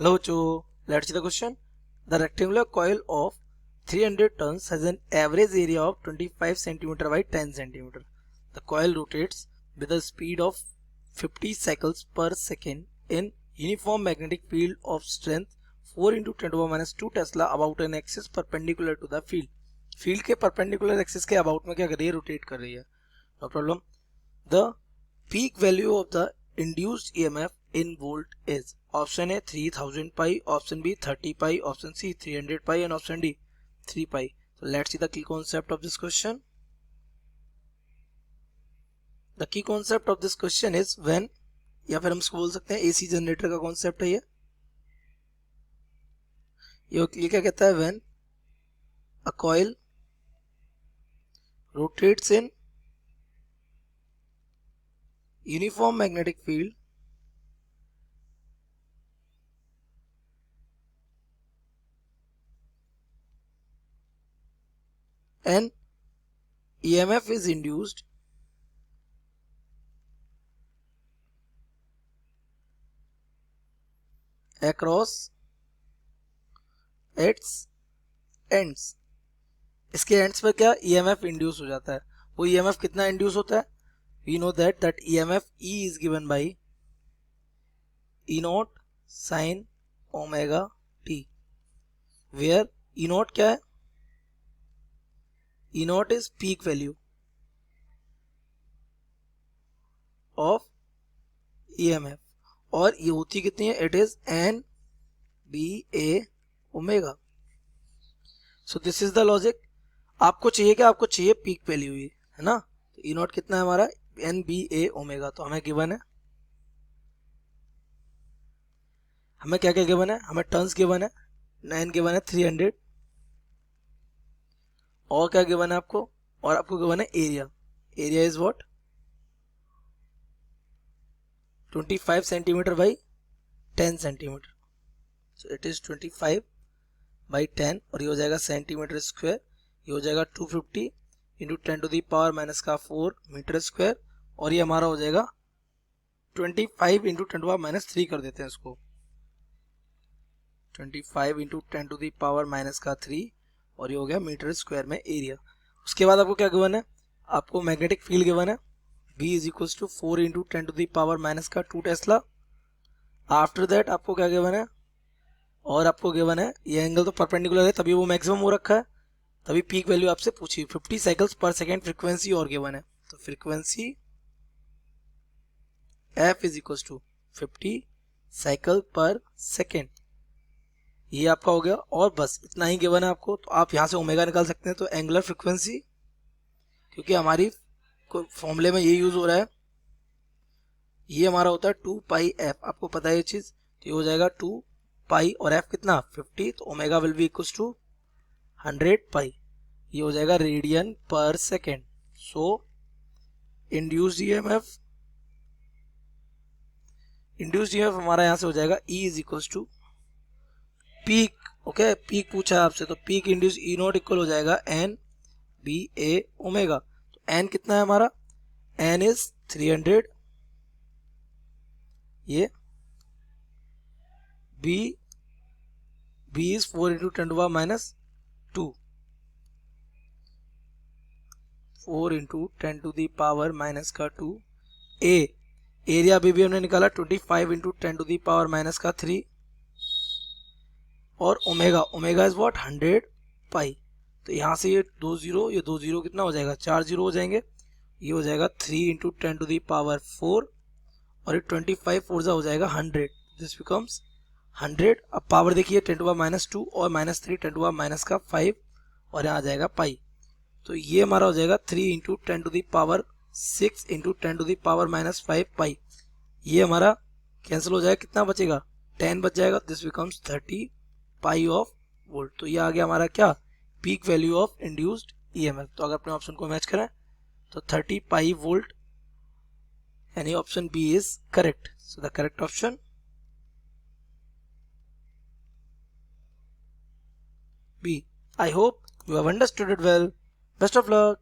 Hello, Cho. Let's see the question. The rectangular coil of 300 tons has an average area of 25 cm by 10 cm. The coil rotates with a speed of 50 cycles per second in uniform magnetic field of strength 4 into 10 to the minus 2 Tesla about an axis perpendicular to the field. Field के perpendicular axis के about में क्या कर रही है? Rotate कर रही है. No problem. The peak value of the induced EMF in volt is option A 3000 pi, option B 30 pi, option C 300 pi and option D 3 pi. So let's see the key concept of this question. The key concept of this question is when, या फिर हम इसको बोल सकते हैं AC generator का concept है ये क्या कहता है? when a coil rotates in uniform magnetic field and EMF is induced across its ends. इसके एंड्स पर क्या EMF इंड्यूस हो जाता है. वो EMF कितना इंड्यूस होता है? We know that EMF E is given by E naught sin omega t, where E naught क्या है? E naught is peak value of EMF और ये होती कितनी है? It is n b a omega. So this is the logic. आपको चाहिए क्या? आपको चाहिए पीक वैल्यू ही, है ना? तो E naught कितना है हमारा? n b a omega. तो हमें गिवन है, हमें क्या क्या गिवन है? हमें टर्न्स गिवन है, n गिवन है 300 और क्या गिवन है आपको? और आपको गिवन है area. Area is what? 25 centimetre by 10 centimetre. So it is 25 by 10 और ये हो जाएगा सेंटीमीटर स्क्वायर. ये हो जाएगा 250 into 10 to the power minus का 4 मीटर स्क्वायर और ये हमारा हो जाएगा 25 इंटू 10 टू पावर माइनस 3 कर देते हैं इसको. 25 into 10 to the power minus का 3 और ये हो गया मीटर स्क्वायर में एरिया. उसके बाद आपको क्या गिवन है? आपको मैग्नेटिक फील्ड गिवन है. V is equal to 4 into 10 to the power minus का 2 टेस्ला. आफ्टर दैट आपको क्या गिवन है? और आपको गिवन है ये एंगल तो परपेंडिकुलर है तभी वो मैक्सिमम हो रखा है, तभी पीक वैल्यू आपसे पूछी 50 साइकिल्स पर सेकेंड. फ्रीक्वेंसी और गिवन है, तो frequency F is equal to 50 cycle per second. ये आपका हो गया और बस इतना ही गिवन है आपको. तो आप यहाँ से ओमेगा निकाल सकते हैं. तो एंगुलर फ्रीक्वेंसी, क्योंकि हमारी फॉर्मूले में ये यूज हो रहा है, ये हमारा होता है 2 पाई f. आपको पता है ये चीज. तो ये हो जाएगा 2 पाई और f कितना? 50. तो omega will be equal to 100 pi. ये हो जाएगा रेडियन पर सेकेंड. सो इंड्यूस्ड ईएमएफ हमारा यहां से हो जाएगा E is equal to peak. Okay, peak पूछा है आपसे, तो peak induced E not equal हो जाएगा n b a ओमेगा. तो n कितना है हमारा? n is 300. ये b is 4 into 10 to power minus 2. 4 into 10 to the power minus का 2. एरिया भी हमने निकाला 25 into 10 to the power minus का 3 और ओमेगा इज व्हाट? 100 पाई. तो यहाँ से ये 2 जीरो, ये 2 जीरो कितना हो जाएगा? 4 जीरो हो जाएंगे. ये हो जाएगा 3 इंटू 10 टू दी पावर 4 और ये 25 फोर हो जाएगा 100. This becomes 100. अब पावर देखिए 10 टू पावर माइनस 2 और माइनस 3 10 टू पावर माइनस का 5 और यहाँ आ जाएगा पाई. तो ये हमारा हो जाएगा 3 into 10 to the power 6 into 10 to the power minus 5 pi. ये हमारा कैंसिल हो जाएगा. कितना बचेगा? 10 बच जाएगा. This becomes 30 pi of volt. तो ये आ गया हमारा क्या? Peak value of induced EMF. तो अगर अपने ऑप्शन को मैच करें तो 30 पाई वोल्ट, यानी option B is correct. So the correct option B. I hope you have understood it well. Best of luck.